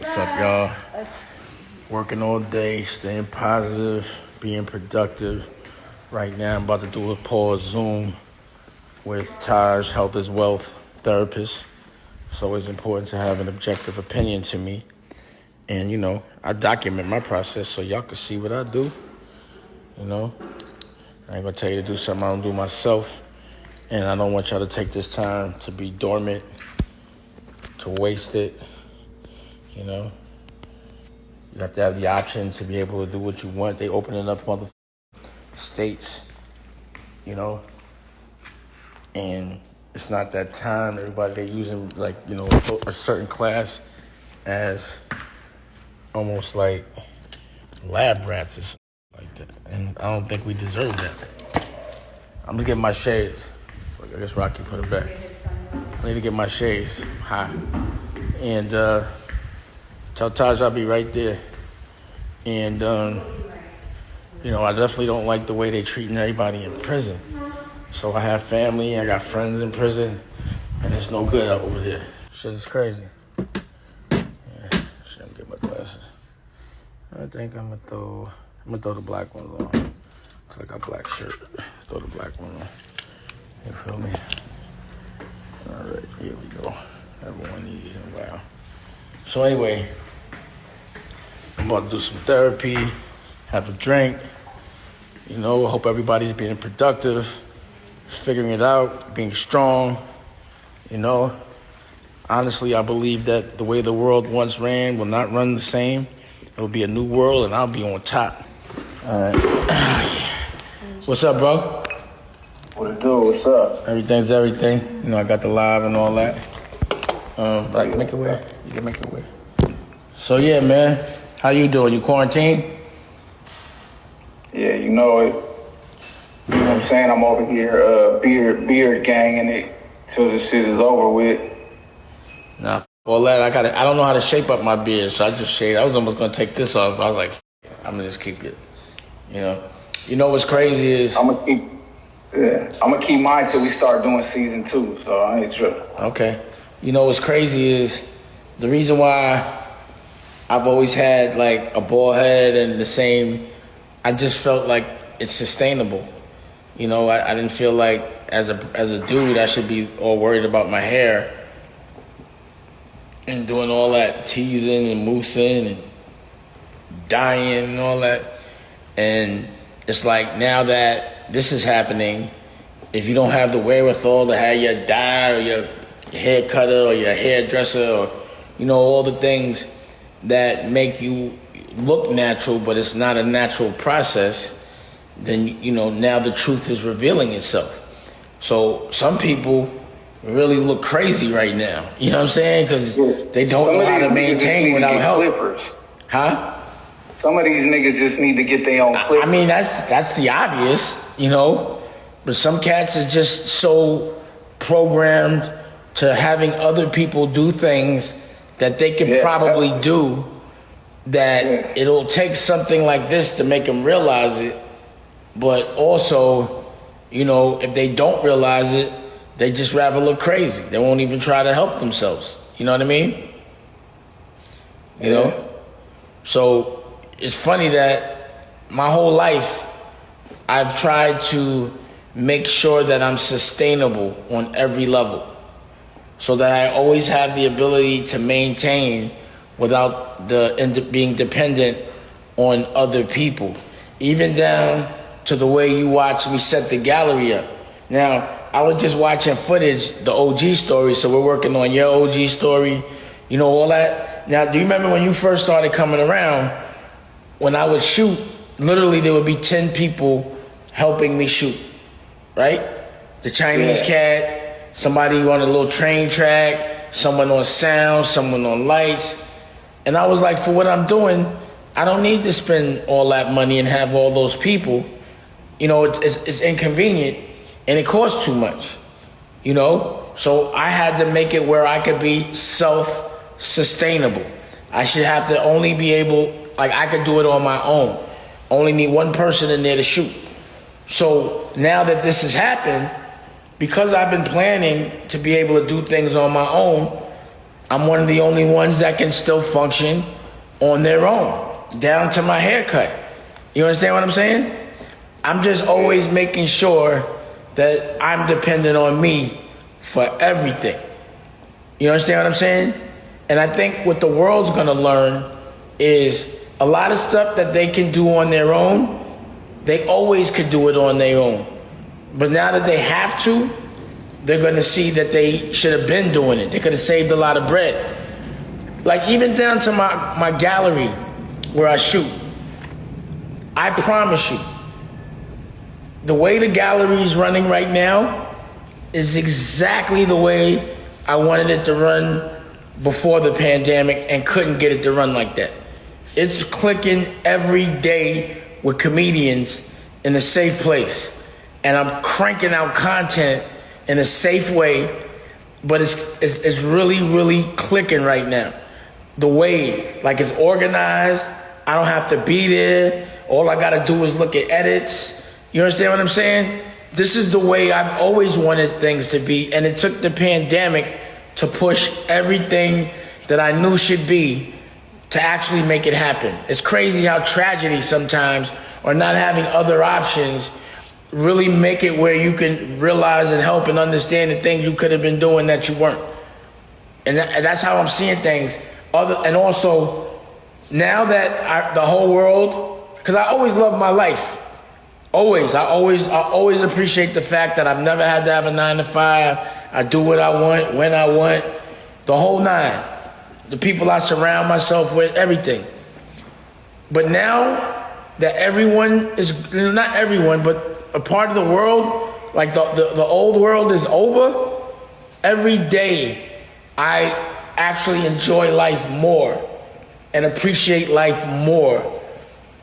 What's up, y'all? Working all day, staying positive, being productive. Right now, I'm about to do a pause Zoom with Taj, Health is Wealth therapist. It's always important to have an objective opinion to me. And, I document my process so y'all can see what I do. I ain't gonna tell you to do something I don't do myself. And I don't want y'all to take this time to be dormant, to waste it. You have to have the option to be able to do what you want. They opening up other states, and it's not that time. Everybody, they're using a certain class as almost like lab rats or something like that. And I don't think we deserve that. I'm gonna get my shades. I guess Rocky put it back. I need to get my shades high. And tell Taj I'll be right there. And, I definitely don't like the way they're treating everybody in prison. So I have family, I got friends in prison, and it's no good up over there. Shit is crazy. Yeah, shit, I'm get my glasses. I think I'm gonna throw the black ones on. Cause I got black shirt. Throw the black one on. You feel me? All right, here we go. Everyone needs a while. So anyway, I'm about to do some therapy, have a drink. Hope everybody's being productive, figuring it out, being strong. Honestly, I believe that the way the world once ran will not run the same. It will be a new world, and I'll be on top. All right. What's up, bro? What it do? What's up? Everything's everything. I got the live and all that. Like, make it way. You can make it way. So, yeah, man. How you doing? You quarantined? Yeah, you know it. You know what I'm saying? I'm over here beard ganging it till the shit is over with. Nah, all that. I don't know how to shape up my beard, so I just shaved. I was almost going to take this off. I was like, I'm going to just keep it. You know what's crazy is... I'm gonna keep mine till we start doing season 2, so I ain't tripping. Okay. What's crazy is the reason why I've always had like a bald head and the same, I just felt like it's sustainable. I didn't feel like as a dude I should be all worried about my hair and doing all that teasing and moosing and dyeing and all that. And it's like now that this is happening, if you don't have the wherewithal to have your dye or your hair cutter or your hairdresser or, all the things that make you look natural, but it's not a natural process, then, now the truth is revealing itself. So some people really look crazy right now. You know what I'm saying? Because they don't know how to maintain without help. Clippers. Huh? Some of these niggas just need to get their own clippers. I mean, that's the obvious, But some cats are just so programmed to having other people do things that they could probably do that it'll take something like this to make them realize it. But also, if they don't realize it, they just rather look crazy. They won't even try to help themselves. You know what I mean? So it's funny that my whole life I've tried to make sure that I'm sustainable on every level so that I always have the ability to maintain without being dependent on other people. Even down to the way you watch me set the gallery up. Now, I was just watching footage, the OG story, so we're working on your OG story, all that. Now, do you remember when you first started coming around, when I would shoot, literally there would be 10 people helping me shoot, right? The Chinese cat, somebody on a little train track, someone on sound, someone on lights. And I was like, for what I'm doing, I don't need to spend all that money and have all those people. It's inconvenient and it costs too much, So I had to make it where I could be self-sustainable. I should have to only be able, I could do it on my own. Only need one person in there to shoot. So now that this has happened, because I've been planning to be able to do things on my own, I'm one of the only ones that can still function on their own, down to my haircut. You understand what I'm saying? I'm just always making sure that I'm dependent on me for everything. You understand what I'm saying? And I think what the world's gonna learn is a lot of stuff that they can do on their own, they always could do it on their own. But now that they have to, they're gonna see that they should have been doing it. They could have saved a lot of bread. Like even down to my gallery where I shoot. I promise you, the way the gallery is running right now is exactly the way I wanted it to run before the pandemic and couldn't get it to run like that. It's clicking every day with comedians in a safe place. And I'm cranking out content in a safe way, but it's really, really clicking right now. The way, like it's organized, I don't have to be there. All I gotta do is look at edits. You understand what I'm saying? This is the way I've always wanted things to be, and it took the pandemic to push everything that I knew should be to actually make it happen. It's crazy how tragedy sometimes, or not having other options, really make it where you can realize and help and understand the things you could have been doing that you weren't. And that's how I'm seeing things. And also, now that the whole world, because I always loved my life. Always. I always appreciate the fact that I've never had to have a 9 to 5. I do what I want, when I want, the whole nine. The people I surround myself with, everything. But now that everyone is, not everyone, but a part of the world, like the old world is over, every day I actually enjoy life more and appreciate life more.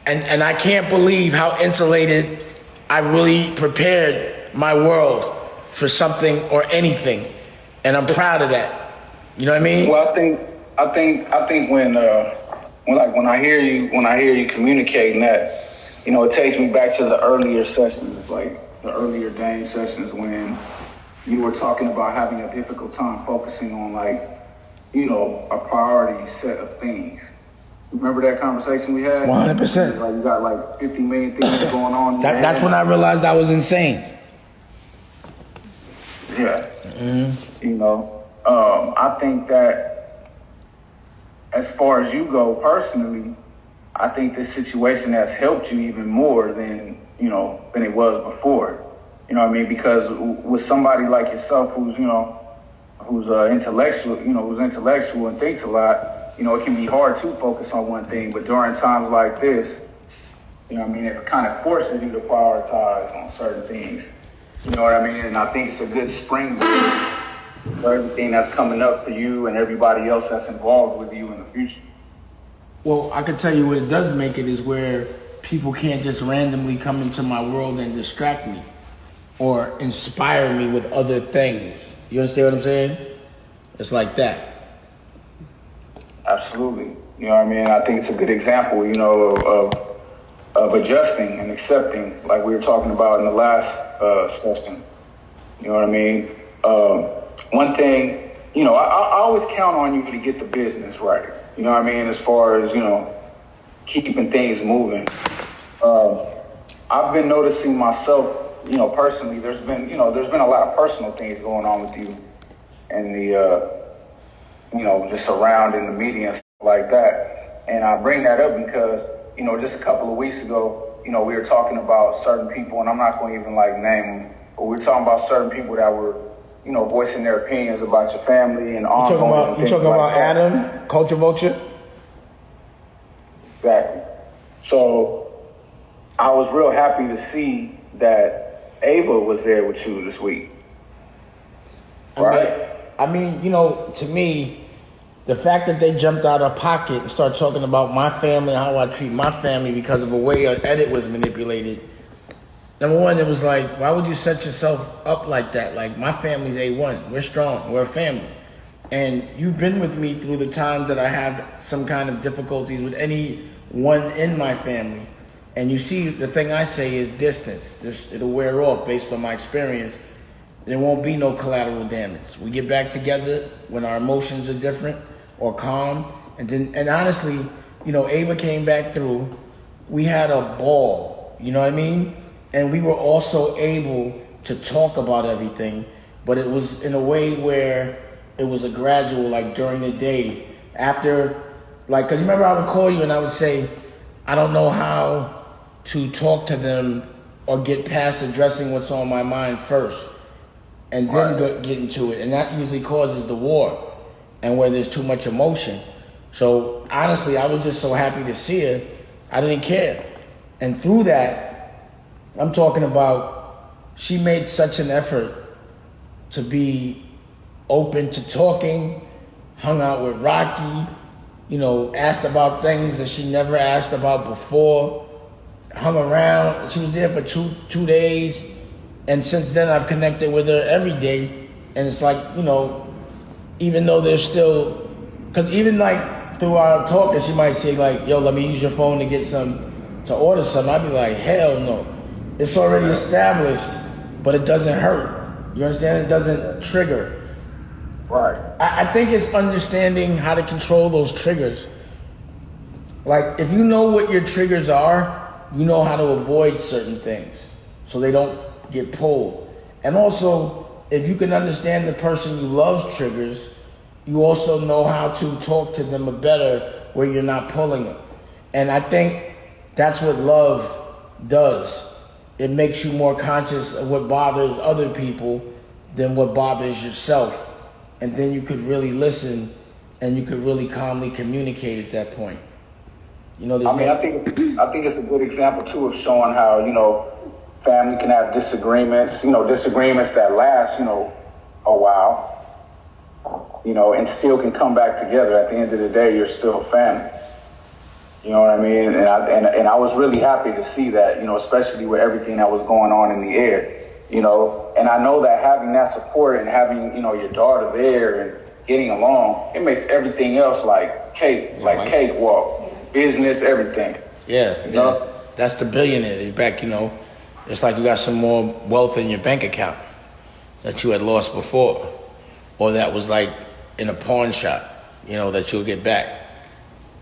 And I can't believe how insulated I really prepared my world for something or anything. And I'm proud of that. You know what I mean? Well, I think when I hear you communicating that, you know, it takes me back to the earlier sessions, like the earlier game sessions when you were talking about having a difficult time focusing on, like, you know, a priority set of things. Remember that conversation we had? 100%. Like you got like 50 million things going on. That's when I realized I was insane. Yeah. Mm-hmm. You know, I think that as far as you go personally, I think this situation has helped you even more than it was before. You know what I mean? Because with somebody like yourself who's intellectual, who's intellectual and thinks a lot, it can be hard to focus on one thing. But during times like this, it kind of forces you to prioritize on certain things. You know what I mean? And I think it's a good springboard for everything that's coming up for you and everybody else that's involved with you in the future. Well, I can tell you what it does make it is where people can't just randomly come into my world and distract me or inspire me with other things. You understand what I'm saying? It's like that. Absolutely. You know what I mean? I think it's a good example, of adjusting and accepting, like we were talking about in the last session. You know what I mean? One thing, I always count on you to get the business right. You know what I mean? As far as, keeping things moving. I've been noticing myself, personally, there's been a lot of personal things going on with you and the, just surrounding the media and stuff like that. And I bring that up because, just a couple of weeks ago, we were talking about certain people, and I'm not going to even name them, but we were talking about certain people that were, voicing their opinions about your family and ongoing. You talking about Adam, Culture Vulture? Exactly. So I was real happy to see that Ava was there with you this week. Right? I mean, to me, the fact that they jumped out of pocket and started talking about my family, how I treat my family because of a way an edit was manipulated. Number one, it was like, why would you set yourself up like that? Like, my family's A1. We're strong. We're a family. And you've been with me through the times that I have some kind of difficulties with anyone in my family. And you see, the thing I say is distance. It'll wear off based on my experience. there won't be no collateral damage. We get back together when our emotions are different or calm. And honestly, Ava came back through. We had a ball, you know what I mean? And we were also able to talk about everything, but it was in a way where it was a gradual, like during the day. After, like, because remember I would call you and I would say, I don't know how to talk to them or get past addressing what's on my mind first. And then get into it. And that usually causes the war and where there's too much emotion. So honestly, I was just so happy to see her. I didn't care. And through that, I'm talking about she made such an effort to be open to talking, hung out with Rocky, asked about things that she never asked about before, hung around. She was there for two days. And since then, I've connected with her every day. And it's like, even though there's still, because even like through our talking, she might say like, yo, let me use your phone to order something. I'd be like, hell no. It's already established, but it doesn't hurt. You understand? It doesn't trigger. Right. I think it's understanding how to control those triggers. Like, if you know what your triggers are, you know how to avoid certain things so they don't get pulled. And also, if you can understand the person you love's triggers, you also know how to talk to them better where you're not pulling them. And I think that's what love does. It makes you more conscious of what bothers other people than what bothers yourself. And then you could really listen and you could really calmly communicate at that point. I think it's a good example too of showing how, family can have disagreements, disagreements that last, a while, and still can come back together. At the end of the day, you're still family. You know what I mean? And I was really happy to see that, especially with everything that was going on in the air, and I know that having that support and having, your daughter there and getting along, it makes everything else like cakewalk, business, everything. Yeah. That's the billionaire. You're back, It's like you got some more wealth in your bank account that you had lost before, or that was like in a pawn shop, that you'll get back.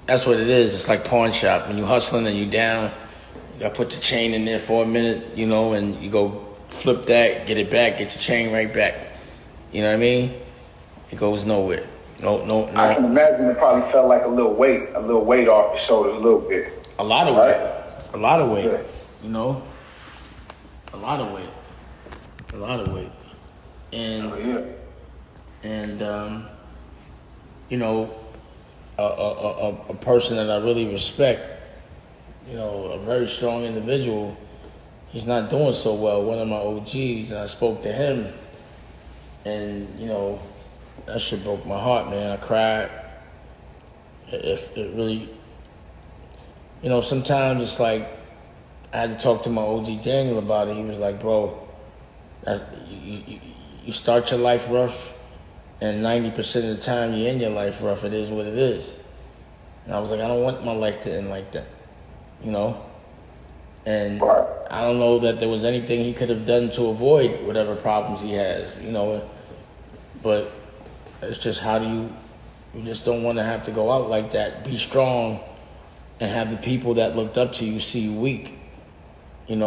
That's what it is. It's like pawn shop. When you hustling and you down, you got to put the chain in there for a minute, and you go flip that, get it back, get your chain right back. You know what I mean? It goes nowhere. No. I can imagine it probably felt like a little weight off your shoulders a little bit. A lot of weight. A lot of weight. Yeah. A lot of weight. And a person that I really respect, a very strong individual, he's not doing so well. One of my OGs, and I spoke to him, and that shit broke my heart, man. I cried. If it really, sometimes it's like I had to talk to my OG Daniel about it. He was like, bro, you start your life rough, and 90% of the time you end your life rough. It is what it is. And I was like, I don't want my life to end like that, And I don't know that there was anything he could have done to avoid whatever problems he has, But it's just you just don't want to have to go out like that. Be strong and have the people that looked up to you see you weak, And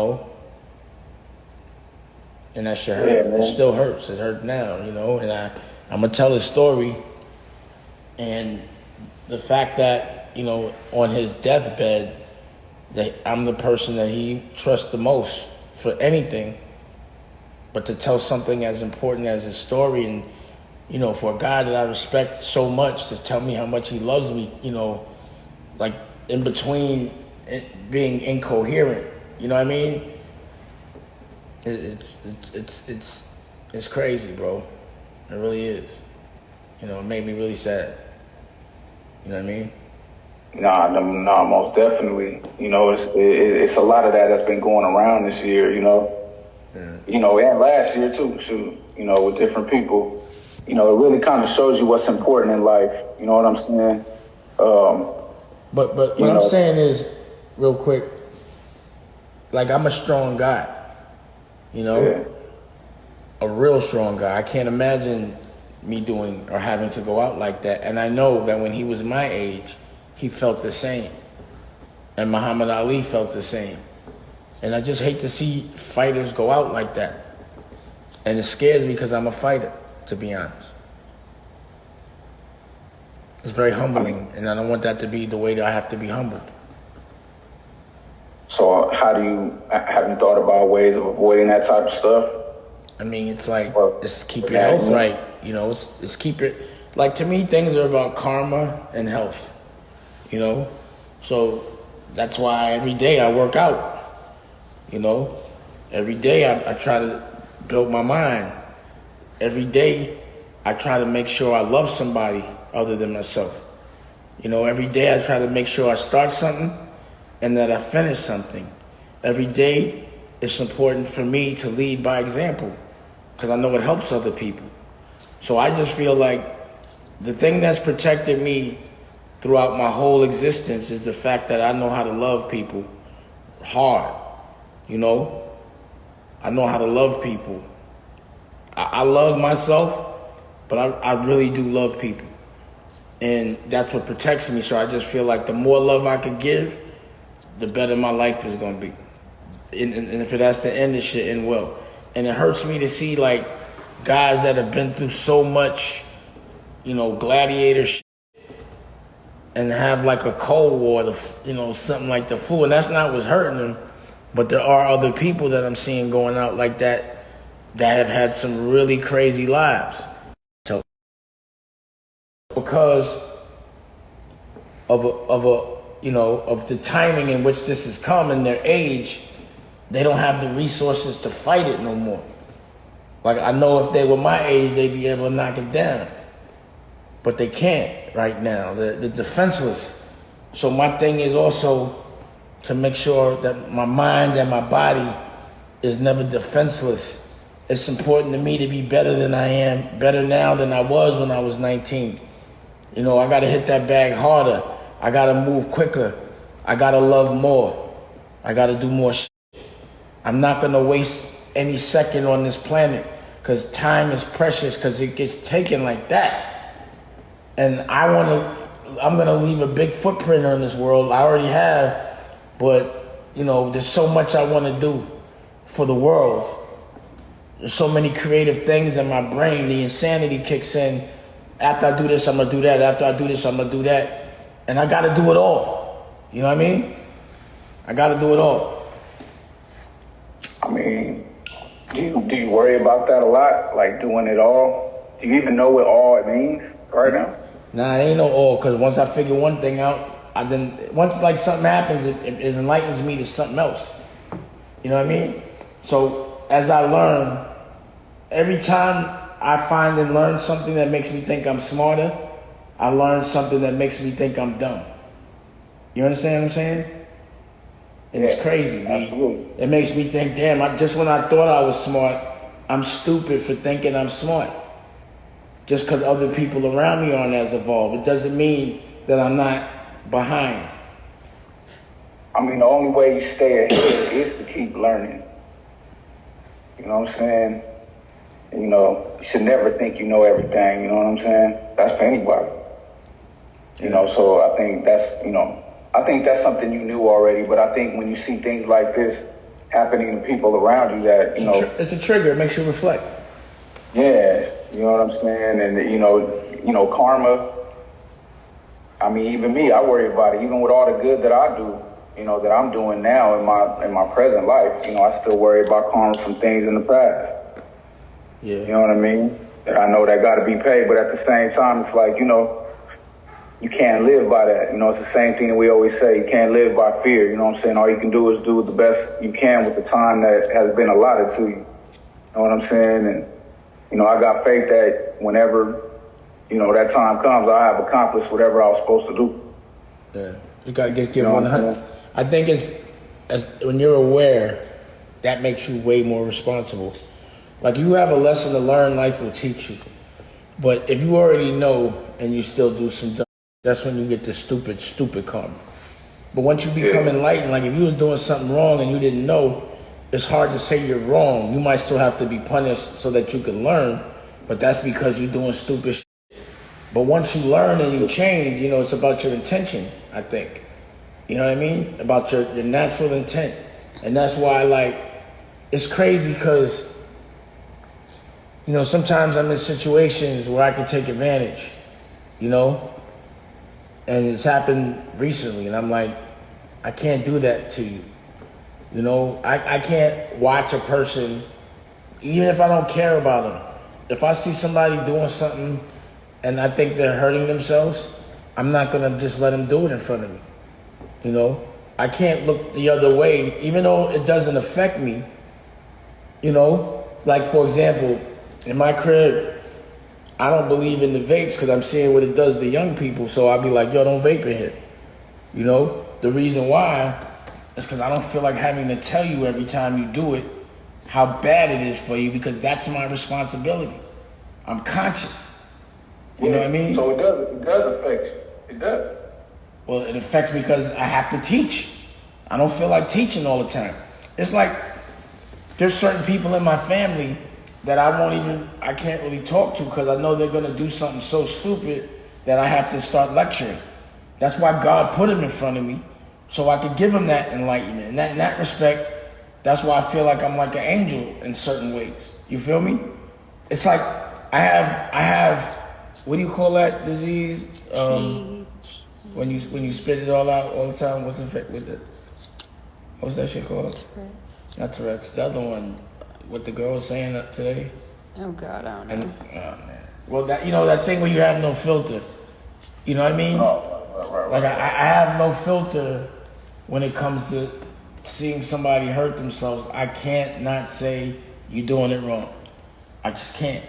that shit hurt. Yeah, it still hurts. It hurts now, And I'm going to tell his story. And the fact that, on his deathbed, that I'm the person that he trusts the most for anything. But to tell something as important as his story and, for a guy that I respect so much to tell me how much he loves me, like in between it being incoherent, you know what I mean? It's crazy, bro. It really is. It made me really sad. You know what I mean? Nah, most definitely. It's a lot of that's been going around this year, Yeah. And last year too, with different people. It really kind of shows you what's important in life. You know what I'm saying? But what I'm saying is, real quick, like I'm a strong guy, Yeah. a real strong guy. I can't imagine me doing or having to go out like that. And I know that when he was my age, he felt the same. And Muhammad Ali felt the same. And I just hate to see fighters go out like that. And it scares me because I'm a fighter, to be honest. It's very humbling, and I don't want that to be the way that I have to be humbled. So have you thought about ways of avoiding that type of stuff? I mean, it's like, it's keep your health right. You know, it's keep it, like, to me, things are about karma and health, you know? So that's why every day I work out, you know? Every day I try to build my mind. Every day I try to make sure I love somebody other than myself. You know, every day I try to make sure I start something and that I finish something. Every day it's important for me to lead by example because I know it helps other people. So I just feel like the thing that's protected me throughout my whole existence is the fact that I know how to love people hard, you know? I know how to love people. I love myself, but I really do love people. And that's what protects me. So I just feel like the more love I can give, the better my life is going to be. And if it has to end, it should end well. And it hurts me to see, like, guys that have been through so much, you know, gladiator shit and have like a Cold War, you know, something like the flu. And that's not what's hurting them. But there are other people that I'm seeing going out like that have had some really crazy lives. So, because of the timing in which this has come and their age, they don't have the resources to fight it no more. Like, I know if they were my age, they'd be able to knock it down. But they can't right now. They're defenseless. So my thing is also to make sure that my mind and my body is never defenseless. It's important to me to be better than I am, better now than I was when I was 19. You know, I gotta hit that bag harder. I gotta move quicker. I gotta love more. I gotta do more shit. I'm not gonna waste any second on this planet because time is precious because it gets taken like that. And I'm gonna leave a big footprint on this world. I already have, but you know, there's so much I wanna do for the world. There's so many creative things in my brain. The insanity kicks in. After I do this, I'm gonna do that. After I do this, I'm gonna do that. And I gotta do it all. You know what I mean? I gotta do it all. I mean, do you worry about that a lot? Like doing it all? Do you even know what all it means right now? Nah, it ain't no all, because once I figure one thing out, once like something happens, it enlightens me to something else. You know what I mean? So as I learn, every time I find and learn something that makes me think I'm smarter, I learn something that makes me think I'm dumb. You understand what I'm saying? And it's crazy, man. Absolutely. It makes me think, damn, just when I thought I was smart, I'm stupid for thinking I'm smart. Just because other people around me aren't as evolved. It doesn't mean that I'm not behind. I mean, the only way you stay ahead is to keep learning. You know what I'm saying? You know, you should never think you know everything, you know what I'm saying? That's for anybody. You know, so I think that's something you knew already, but I think when you see things like this happening to people around you that, you know... It's a trigger, it makes you reflect. Yeah, you know what I'm saying? And, you know, karma, I mean, even me, I worry about it. Even with all the good that I do, you know, that I'm doing now in my present life, you know, I still worry about karma from things in the past. Yeah. You know what I mean? That I know that got to be paid, but at the same time, it's like, you know, you can't live by that. You know, it's the same thing that we always say. You can't live by fear. You know what I'm saying? All you can do is do the best you can with the time that has been allotted to you. You know what I'm saying? And, you know, I got faith that whenever, you know, that time comes, I have accomplished whatever I was supposed to do. Yeah. You got to get 100. I think when you're aware, that makes you way more responsible. Like, you have a lesson to learn, life will teach you. But if you already know and you still do some dumb, that's when you get the stupid karma. But once you become enlightened, like if you was doing something wrong and you didn't know, it's hard to say you're wrong. You might still have to be punished so that you can learn, but that's because you're doing stupid shit. But once you learn and you change, it's about your intention, I think. You know what I mean? About your natural intent. And that's why, it's crazy because, sometimes I'm in situations where I can take advantage, and it's happened recently, and I'm like, I can't do that to you. I can't watch a person, even if I don't care about them. If I see somebody doing something and I think they're hurting themselves, I'm not gonna just let them do it in front of me. I can't look the other way, even though it doesn't affect me. Like for example, in my crib, I don't believe in the vapes because I'm seeing what it does to young people. So I'll be like, yo, don't vape in here. The reason why is because I don't feel like having to tell you every time you do it how bad it is for you, because that's my responsibility. I'm conscious. You know what I mean? So it does affect you. It does. Well, it affects me because I have to teach. I don't feel like teaching all the time. It's like there's certain people in my family that I can't really talk to because I know they're going to do something so stupid that I have to start lecturing. That's why God put them in front of me, so I could give them that enlightenment. And in that respect, that's why I feel like I'm like an angel in certain ways. You feel me? It's like I have, what do you call that disease? When you spit it all out all the time, what's that shit called? Tourette's. Not Tourette's. The other one, what the girl was saying today. Oh God, I don't know. Oh man. Well, that thing where you have no filter. You know what I mean? Right. Like I have no filter when it comes to seeing somebody hurt themselves. I can't not say you're doing it wrong. I just can't.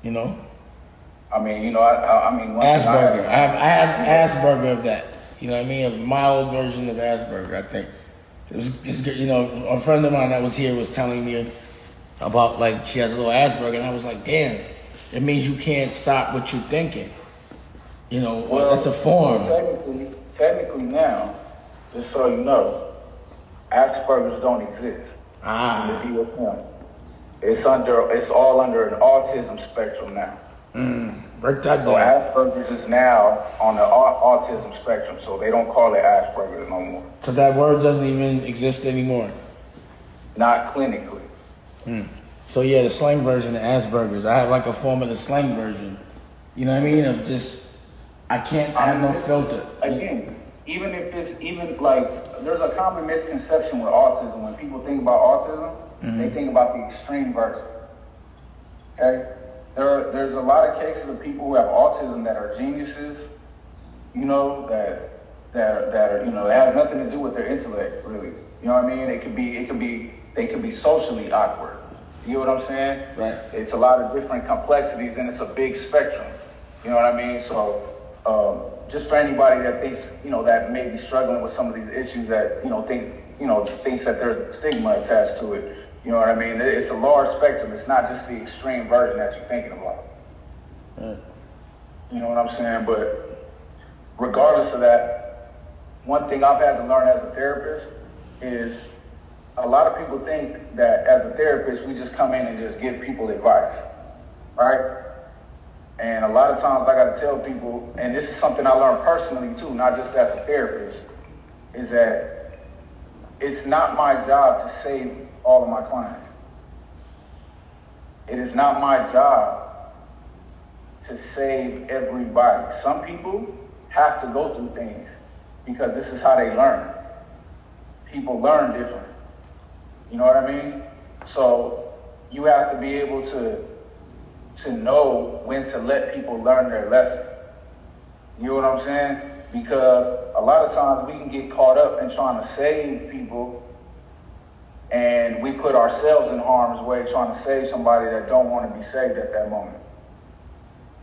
I mean, Asperger. I have Asperger of that. You know what I mean? A mild version of Asperger, I think. A friend of mine that was here was telling me about she has a little Asperger, and I was like, damn, it means you can't stop what you're thinking. That's a form. Technically now, just so you know, Asperger's don't exist. In the DSM. It's all under an autism spectrum now. Break that down. So Asperger's is now on the autism spectrum, so they don't call it Asperger's no more. So that word doesn't even exist anymore? Not clinically. So yeah, the slang version of Asperger's. I have a form of the slang version. You know what I mean? Of just, I have no filter. Again, even if it's there's a common misconception with autism. When people think about autism, they think about the extreme version. Okay? There's a lot of cases of people who have autism that are geniuses, that are, it has nothing to do with their intellect, really. You know what I mean? They could be socially awkward. You know what I'm saying? Right. It's a lot of different complexities, and it's a big spectrum. You know what I mean? So, just for anybody that thinks, that may be struggling with some of these issues that, thinks that there's stigma attached to it. You know what I mean? It's a large spectrum. It's not just the extreme version that you're thinking about. Right. You know what I'm saying? But regardless of that, one thing I've had to learn as a therapist is a lot of people think that as a therapist, we just come in and just give people advice, right? And a lot of times I got to tell people, and this is something I learned personally too, not just as a therapist, is that it's not my job to save all of my clients. It is not my job to save everybody. Some people have to go through things because this is how they learn. People learn different. You know what I mean? So you have to be able to know when to let people learn their lesson. You know what I'm saying? Because a lot of times we can get caught up in trying to save people, and we put ourselves in harm's way trying to save somebody that don't want to be saved at that moment.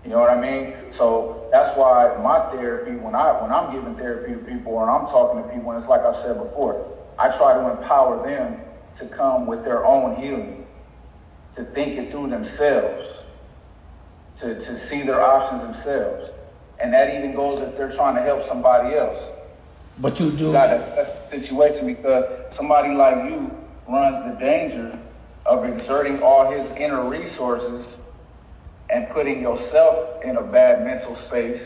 You know what I mean? So that's why my therapy, when I'm giving therapy to people and I'm talking to people, and it's like I've said before, I try to empower them to come with their own healing, to think it through themselves, to see their options themselves. And that even goes if they're trying to help somebody else. But you do. That's the situation, because somebody like you runs the danger of exerting all his inner resources and putting yourself in a bad mental space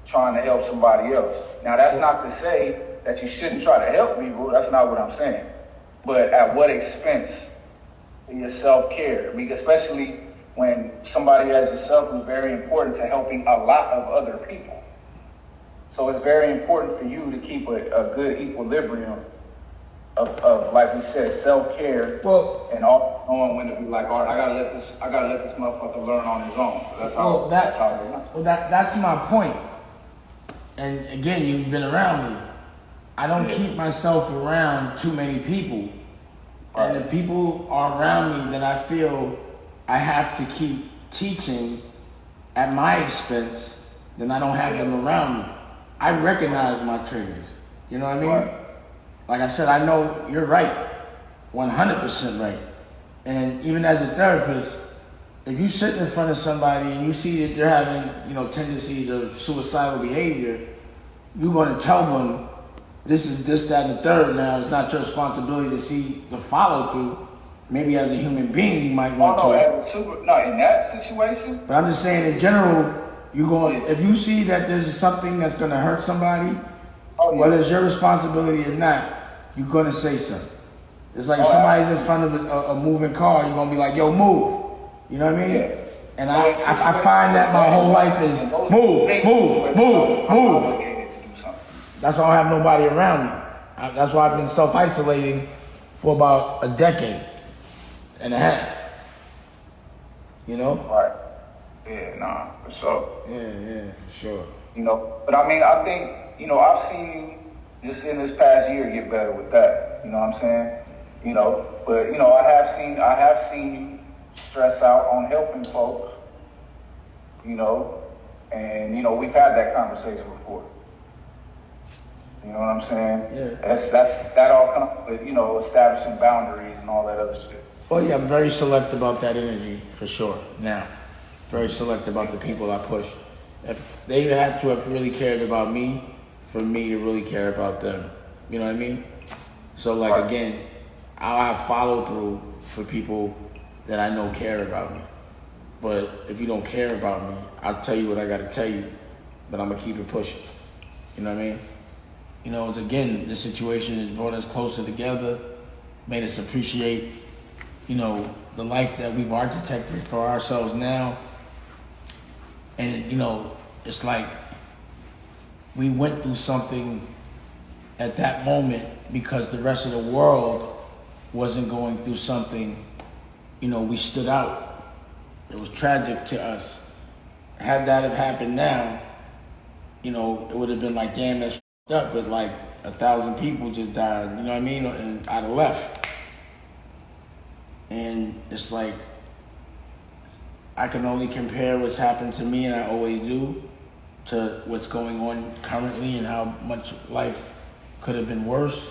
trying to help somebody else. Now, that's not to say that you shouldn't try to help people. That's not what I'm saying. But at what expense to your self-care? Because especially when somebody as yourself is very important to helping a lot of other people. So it's very important for you to keep a good equilibrium of like we said, self-care, and also knowing when to be like, all right, I gotta let this motherfucker learn on his own. That's my point. And again, you've been around me. I don't keep myself around too many people. And if people are around me that I feel I have to keep teaching at my expense, then I don't have them around me. I recognize my triggers. You know what I mean? Right. Like I said, I know you're right. 100% right. And even as a therapist, if you sit in front of somebody and you see that they're having, tendencies of suicidal behavior, you're going to tell them, this is this, that, and the third. Now, it's not your responsibility to see the follow through. Maybe as a human being, you might want to. No, in that situation. But I'm just saying, in general, if you see that there's something that's going to hurt somebody, whether it's your responsibility or not, you're going to say something. It's like if somebody's in front of a moving car, you're going to be like, yo, move. You know what I mean? Yeah. And I find that my whole life is move. That's why I don't have nobody around me. That's why I've been self-isolating for about a decade and a half. Right. Yeah, nah, for sure. Yeah, for sure. But I mean, I think, I've seen you just in this past year get better with that. You know what I'm saying? But I have seen you stress out on helping folks, and we've had that conversation before. You know what I'm saying? Yeah. That all comes with, establishing boundaries and all that other shit. Well, yeah, I'm very select about that energy, for sure, now. Very select about the people I push. If they have to have really cared about me, for me to really care about them. You know what I mean? So, again, I'll have follow through for people that I know care about me. But if you don't care about me, I'll tell you what I gotta tell you, but I'm gonna keep it pushing. You know what I mean? It's again, this situation has brought us closer together, made us appreciate, the life that we've architected for ourselves now. And, it's like we went through something at that moment because the rest of the world wasn't going through something. We stood out. It was tragic to us. Had that have happened now, it would have been like, damn, that's f***ed up, but 1,000 people just died, you know what I mean? And I'd have left. And it's like, I can only compare what's happened to me, and I always do, to what's going on currently and how much life could have been worse.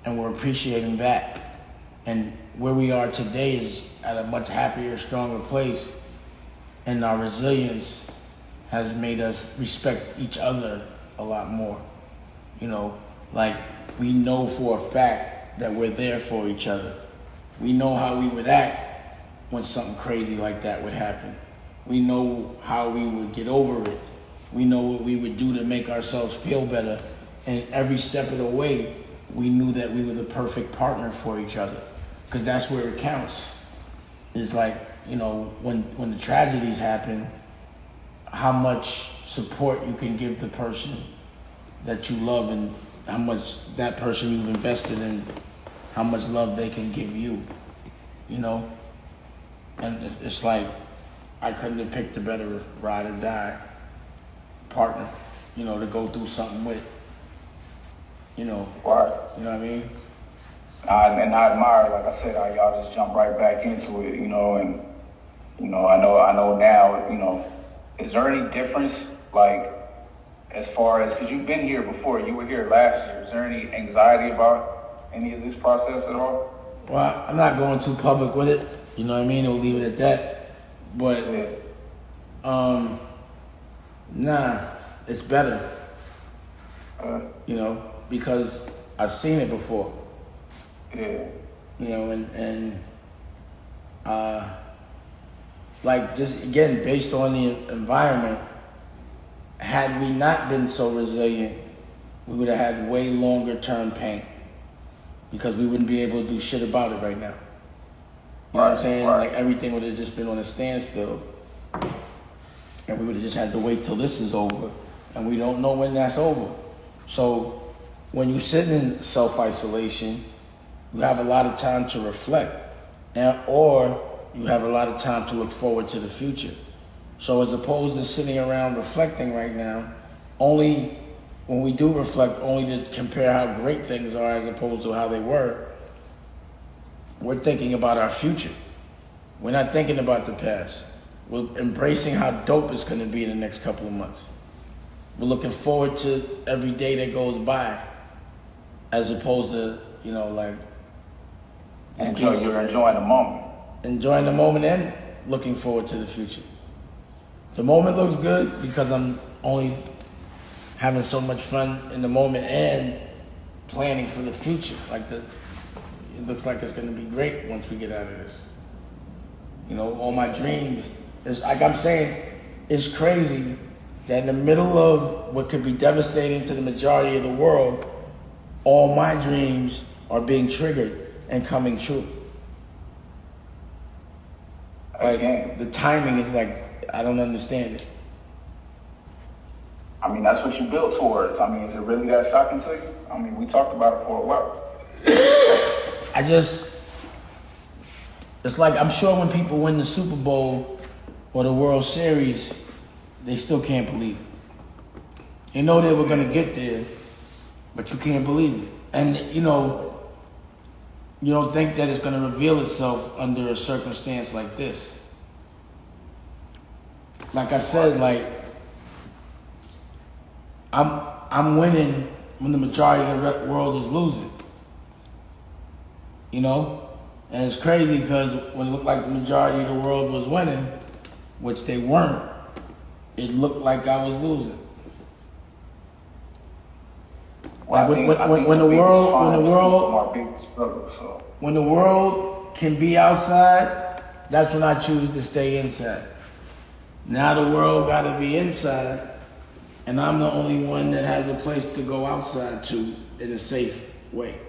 And we're appreciating that. And where we are today is at a much happier, stronger place. And our resilience has made us respect each other a lot more. We know for a fact that we're there for each other. We know how we would act when something crazy like that would happen. We know how we would get over it. We know what we would do to make ourselves feel better. And every step of the way, we knew that we were the perfect partner for each other. Because that's where it counts. It's like, when the tragedies happen, how much support you can give the person that you love and how much that person you've invested in, how much love they can give you, And it's like, I couldn't have picked a better ride or die partner, to go through something with, Right. You know what I mean? And I admire, like I said, how y'all just jump right back into it, and I know now, is there any difference, as far as, because you've been here before, you were here last year, is there any anxiety about any of this process at all? Well, I'm not going too public with it, you know what I mean? We'll leave it at that. But, nah, it's better. You know, because I've seen it before. Yeah. You know, and like just again based on the environment, had we not been so resilient, we would have had way longer term pain because we wouldn't be able to do shit about it right now. You know what I'm saying? Right. Like everything would have just been on a standstill, and we would have just had to wait till this is over, and we don't know when that's over. So when you sit in self-isolation, you have a lot of time to reflect, or you have a lot of time to look forward to the future. So as opposed to sitting around reflecting right now, only when we do reflect, only to compare how great things are as opposed to how they were, we're thinking about our future. We're not thinking about the past. We're embracing how dope it's going to be in the next couple of months. We're looking forward to every day that goes by, as opposed to, you know, like... You're enjoying the moment. Enjoying the moment and looking forward to the future. The moment looks good because I'm only having so much fun in the moment and planning for the future. It looks like it's going to be great once we get out of this. You know, all my dreams. Like I'm saying, it's crazy that in the middle of what could be devastating to the majority of the world, all my dreams are being triggered and coming true. Like, the timing is like, I don't understand it. I mean, that's what you built towards. I mean, is it really that shocking to you? I mean, we talked about it for a while. It's like, I'm sure when people win the Super Bowl or the World Series, they still can't believe it. They know they were going to get there, but you can't believe it. And, you know, you don't think that it's going to reveal itself under a circumstance like this. Like I said, like, I'm winning when the majority of the world is losing. You know? And it's crazy because when it looked like the majority of the world was winning, which they weren't, it looked like I was losing. Like when the world can be outside, that's when I choose to stay inside. Now the world got to be inside, and I'm the only one that has a place to go outside to in a safe way.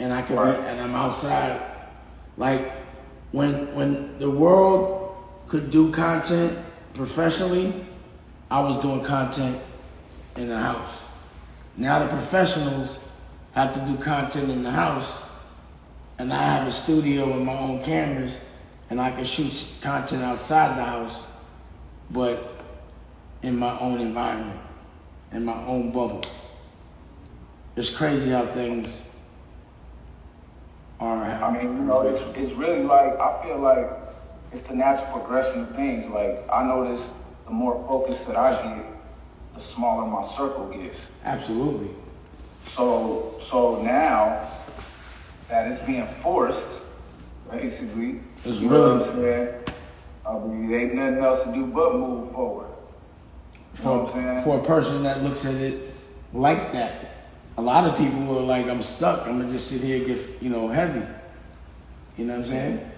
And I can and I'm outside. Like when the world could do content professionally, I was doing content in the house. Now the professionals have to do content in the house, and I have a studio with my own cameras, and I can shoot content outside the house, but in my own environment, in my own bubble. It's crazy how things are. I mean, you know, it's really like, I feel like it's the natural progression of things. Like, I notice the more focus that I get, the smaller my circle gets. Absolutely. So now that it's being forced, basically, it's you know what I'm saying? I mean, ain't nothing else to do but move forward. You know what I'm saying? For a person that looks at it like that, a lot of people are like, I'm stuck. I'm gonna just sit here and get, you know, heavy. You know what I'm saying?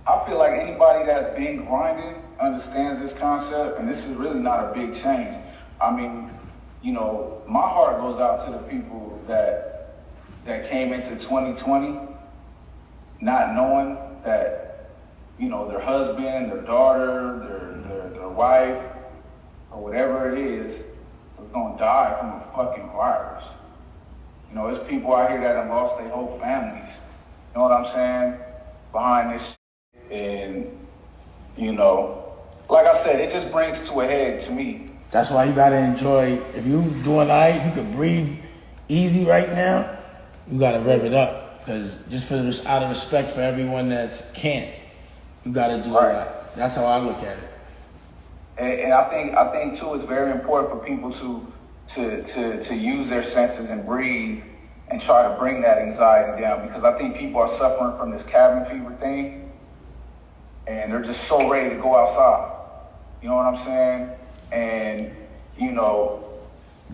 I feel like anybody that's been grinding understands this concept, and this is really not a big change. I mean, you know, my heart goes out to the people that came into 2020 not knowing that, you know, their husband, their daughter, their wife, or whatever it is, was gonna die from a fucking virus. You know, there's people out here that have lost their whole families. You know what I'm saying? Behind this shit. And, you know, like I said, it just brings to a head to me. That's why you gotta enjoy, if you doing all right, you can breathe easy right now, you gotta rev it up. Because just out of respect for everyone that can't, you gotta do that. That's how I look at it. And I think too, it's very important for people to use their senses and breathe and try to bring that anxiety down, because I think people are suffering from this cabin fever thing, and they're just so ready to go outside. You know what I'm saying? And you know,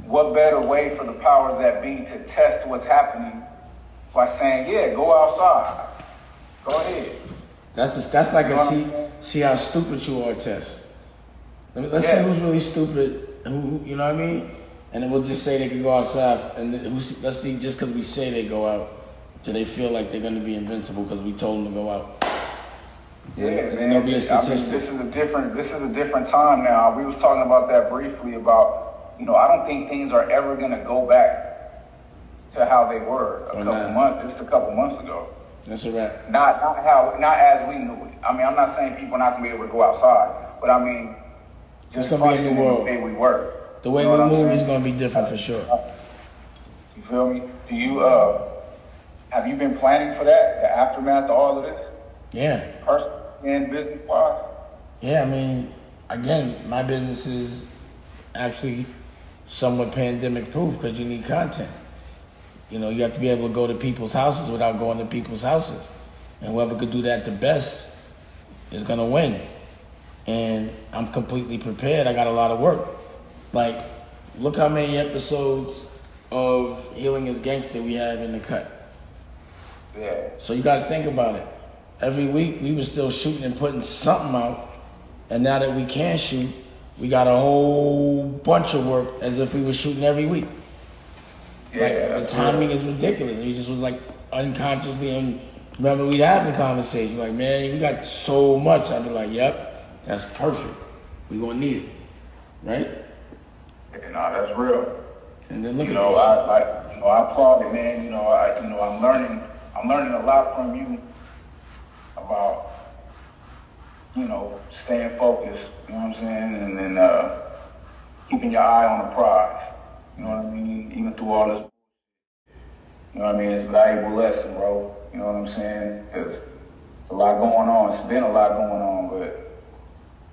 what better way for the powers that be to test what's happening by saying, yeah, go outside. Go ahead. That's like see how stupid you are test. Let's see who's really stupid, who you know what I mean? And then we'll just say they can go outside, and then let's see, just because we say they go out, do they feel like they're going to be invincible because we told them to go out? Yeah, and then there'll be a statistic. This is a different time now. We was talking about that briefly about, you know, I don't think things are ever going to go back to how they were just a couple months ago. That's a wrap. Not as we knew it. I mean, I'm not saying people are not going to be able to go outside, but I mean, it's going to be a new world. The way we were. The way we move is going to be different for sure. You feel me? Do you, have you been planning for that, the aftermath of all of this? Yeah. Personally and business-wise? Yeah, I mean, again, my business is actually somewhat pandemic-proof because you need content. You know, you have to be able to go to people's houses without going to people's houses. And whoever could do that the best is going to win. And I'm completely prepared. I got a lot of work. Like, look how many episodes of Healing is Gangster we have in the cut. Yeah. So you got to think about it. Every week we were still shooting and putting something out. And now that we can shoot, we got a whole bunch of work as if we were shooting every week. Yeah, like, the timing is ridiculous. We just was like unconsciously, and remember we'd have the conversation like, man, we got so much. I'd be like, yep, that's perfect. We gonna need it, right? Yeah, no, that's real. And then look at this. I applaud it, man. I'm learning a lot from you about, staying focused. You know what I'm saying, and then keeping your eye on the prize. You know what I mean? Even through all this, you know what I mean? It's a valuable lesson, bro. You know what I'm saying? Because it's a lot going on. It's been a lot going on, but,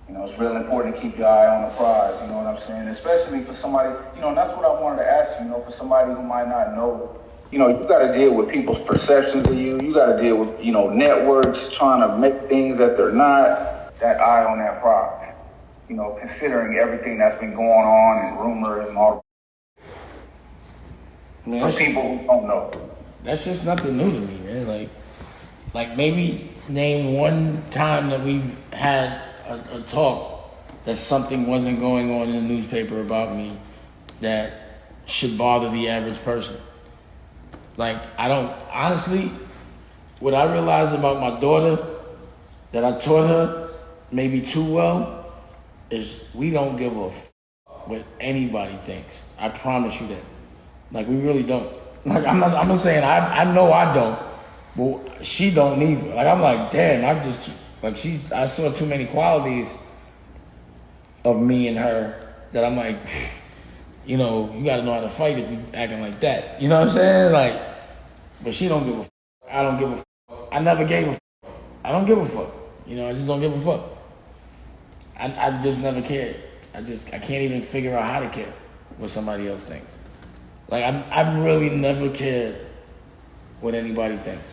it's really important to keep your eye on the prize. You know what I'm saying? Especially for somebody, and that's what I wanted to ask you, for somebody who might not know. You got to deal with people's perceptions of you. You got to deal with, networks trying to make things that they're not. That eye on that prize. Considering everything that's been going on and rumors and all. Man, for people who don't know. That's just nothing new to me, man. Like maybe name one time that we've had a talk that something wasn't going on in the newspaper about me that should bother the average person. Like, I don't, honestly, what I realized about my daughter that I taught her maybe too well is we don't give a what anybody thinks. I promise you that. Like, we really don't. Like, I'm not saying I know I don't, but she don't either. Like, I'm like, damn, I saw too many qualities of me and her that I'm like, you gotta know how to fight if you acting like that. You know what I'm saying? Like, but she don't give a I don't give a I never gave a I don't give a fuck. I just don't give a fuck. I just never cared. I can't even figure out how to care what somebody else thinks. Like, I've really never cared what anybody thinks.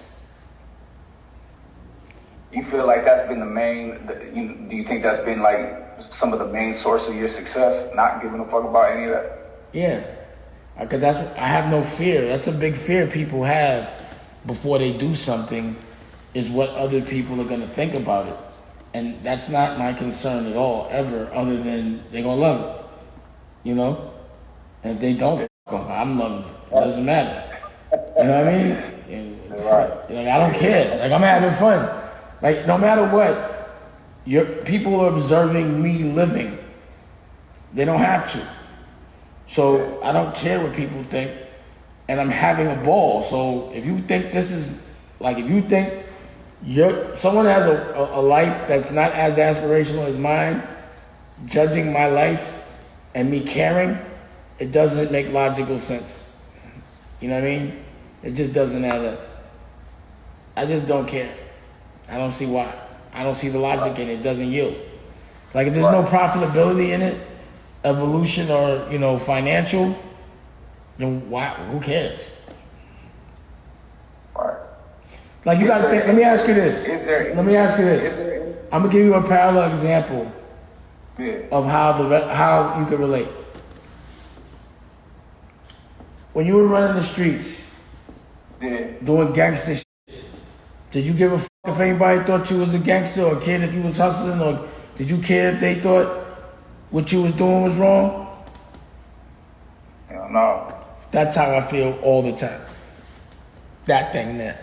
You feel like that's been the main, do you think that's been like some of the main source of your success, not giving a fuck about any of that? Yeah, because I have no fear. That's a big fear people have before they do something, is what other people are going to think about it. And that's not my concern at all, ever, other than they're going to love it. And if they don't, I'm loving it. It doesn't matter. You know what I mean? Like, I don't care. Like, I'm having fun. Like, no matter what, people are observing me living. They don't have to. So I don't care what people think, and I'm having a ball. So if you think this is, like, if you think someone has a life that's not as aspirational as mine, judging my life and me caring, it doesn't make logical sense. You know what I mean? It just doesn't add up. I just don't care. I don't see why. I don't see the logic in it. It doesn't yield. Like, if there's no profitability in it, evolution or, financial, then why? Who cares? Like, you gotta think, let me ask you this. I'm gonna give you a parallel example of how you can relate. when you were running the streets, doing gangster shit, did you give a fuck if anybody thought you was a gangster or a kid if you was hustling, or did you care if they thought what you was doing was wrong? Hell no. That's how I feel all the time. That thing there.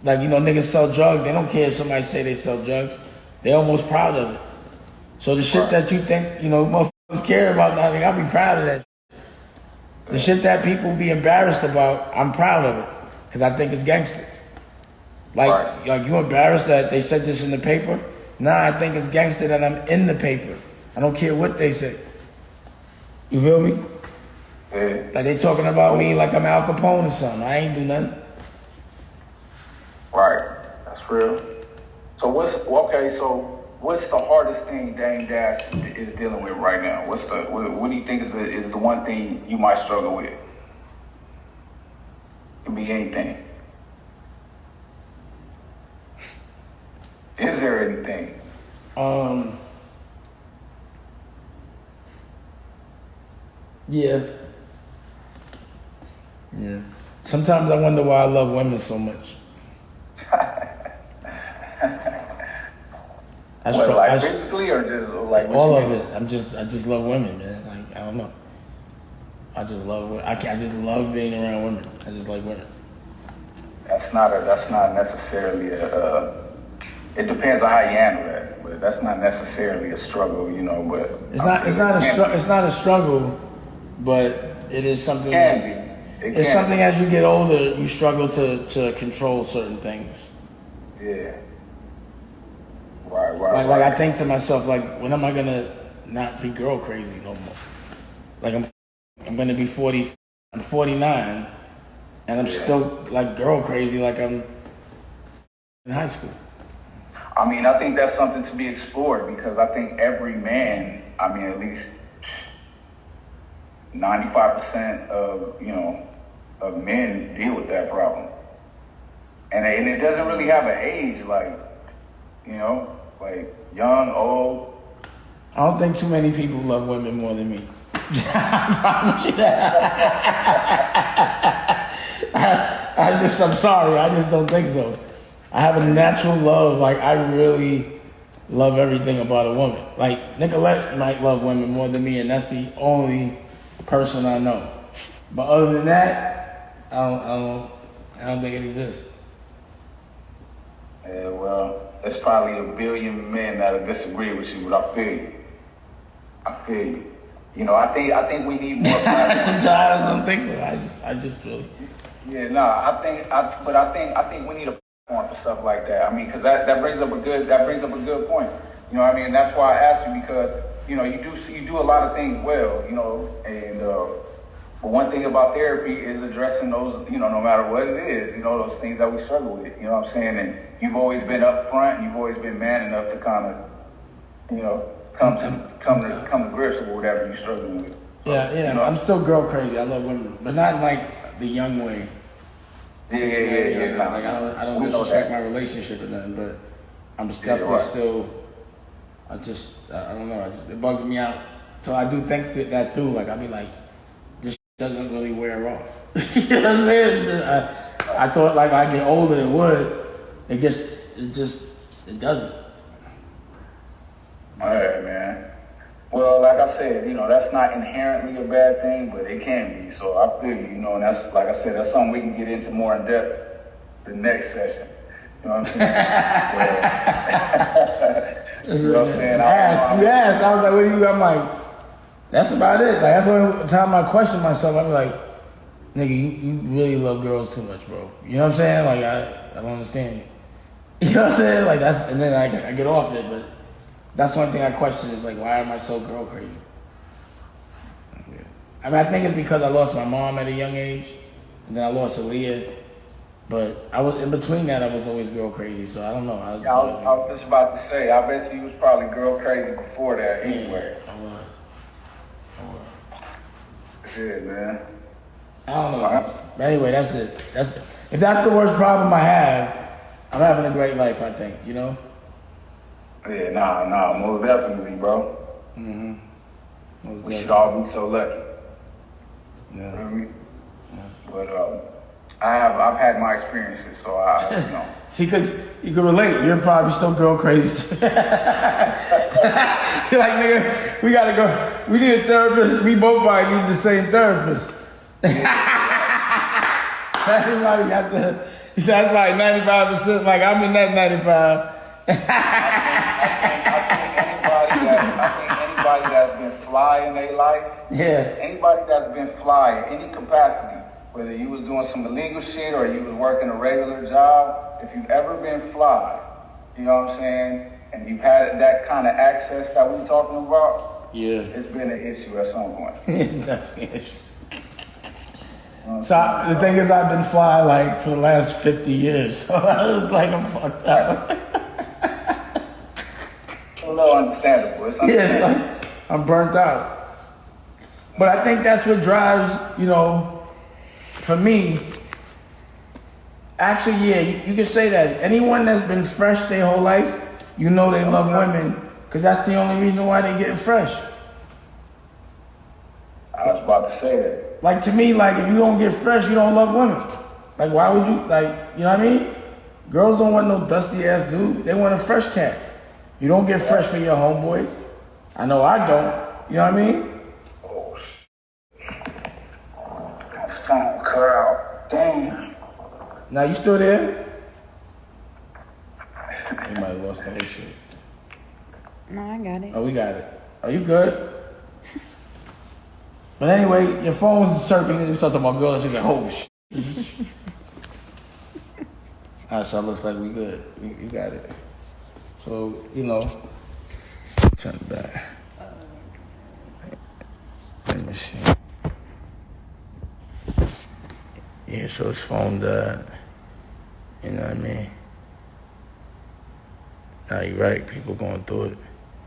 Like, you know, niggas sell drugs. They don't care if somebody say they sell drugs. They almost proud of it. So the shit that you think, you know, motherfuckers care about, I think I'll be proud of that shit. The shit that people be embarrassed about, I'm proud of it. Because I think it's gangster. Like you embarrassed that they said this in the paper? Nah, I think it's gangster that I'm in the paper. I don't care what they say. You feel me? Yeah. Like they talking about me like I'm Al Capone or something. I ain't do nothing. Right. That's real. So what's the hardest thing Dame Dash is dealing with right now? What do you think is the one thing you might struggle with? It could be anything. Is there anything? Yeah. Sometimes I wonder why I love women so much. Like physically or just like all of it? I just love women, man. Like I don't know. I just love women. I just love being around women. I just like women. That's not necessarily it depends on how you handle that, but that's not necessarily a struggle, you know. But it's not a struggle, but it is something. It's something as you get older, you struggle to control certain things. Yeah. Right. Like I think to myself, like, when am I gonna not be girl crazy no more? Like I'm gonna be 40. I'm 49, and I'm still like girl crazy, like I'm in high school. I mean, I think that's something to be explored because I think every man, I mean, at least 95% of men deal with that problem, and it doesn't really have an age, like, you know, like young, old. I don't think too many people love women more than me. I promise you that. I'm sorry, I just don't think so. I have a natural love, like I really love everything about a woman. Like Nicolette might love women more than me, and that's the only person I know. But other than that, I don't think it exists. Yeah, well, there's probably a billion men that'll disagree with you, but I feel you. You know, I think we need more. Sometimes I don't think so. I just really. Yeah, no, I think we need a platform for stuff like that. I mean, because that brings up a good point. You know what I mean? And that's why I asked you, because you know you do a lot of things well. You know, and but one thing about therapy is addressing those. You know, no matter what it is, you know, those things that we struggle with. You know what I'm saying? And you've always been upfront. You've always been man enough to kind of, you know, come to grips with whatever you're struggling with. So, yeah. You know, I'm still girl crazy. I love women, but not in like the young way. Yeah. Like I don't disrespect my relationship or nothing, but I'm definitely still. I don't know. It bugs me out. So I do think that through. Like I'll be like, this doesn't really wear off. You know what I'm saying? I thought like I get older it would. It doesn't. All right, man. Well, like I said, you know, that's not inherently a bad thing, but it can be. So I feel you, you know, and that's, like I said, that's something we can get into more in depth the next session. You know what I'm saying? You know what I'm saying? You asked. I was like, what do you? I'm like, that's about it. Like that's the only time I question myself. I'm like, nigga, you really love girls too much, bro. You know what I'm saying? Like I don't understand you. You know what I'm saying? Like that's, and then I get off it, but that's one thing I question is like, why am I so girl crazy? I mean, I think it's because I lost my mom at a young age, and then I lost Aaliyah. But I was in between that. I was always girl crazy, so I don't know. I was just about to say, I bet you was probably girl crazy before that anyway. I was. Yeah, man. I don't know. Right. But anyway, that's it. If that's the worst problem I have, I'm having a great life, I think, you know? Yeah, nah, most definitely, bro. Mm-hmm. We should all be so lucky. You know what I mean? But I've had my experiences, so you know. See, because you can relate. You're probably still girl crazy. You're like, nigga, we gotta go. We need a therapist. We both probably need the same therapist. Everybody got the. He said that's like 95%. Like I'm in that 95. I think anybody that's been fly in their life. Yeah. Anybody that's been fly in any capacity, whether you was doing some illegal shit or you was working a regular job, if you've ever been fly, you know what I'm saying, and you've had that kind of access that we talking about, Yeah. it's been an issue at some point. It's definitely an issue. So the thing is, I've been fly like for the last 50 years. So I was like, I'm fucked up. A little understandable. It's understandable. Yeah, like, I'm burnt out. But I think that's what drives, you know, for me. Actually, yeah, you can say that. Anyone that's been fresh their whole life, you know they love women because that's the only reason why they're getting fresh. I was about to say that. Like to me, like if you don't get fresh, you don't love women. Like why would you, like, you know what I mean? Girls don't want no dusty ass dude. They want a fresh cat. You don't get fresh for your homeboys. I know I don't. You know what I mean? Oh, my phone cut out. Damn. Now you still there? You might have lost the whole shit. No, I got it. Oh, we got it. Are you good? But anyway, your phone was circling. You talking about girls. You're like, oh shit. Alright, so it looks like we good. You got it. So, you know, turn it back. Let me see. Yeah, so his phone died. You know what I mean? Now you're right, people going through it.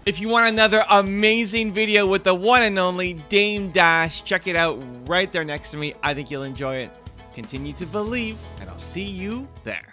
If you want another amazing video with the one and only Dame Dash, check it out right there next to me. I think you'll enjoy it. Continue to believe, and I'll see you there.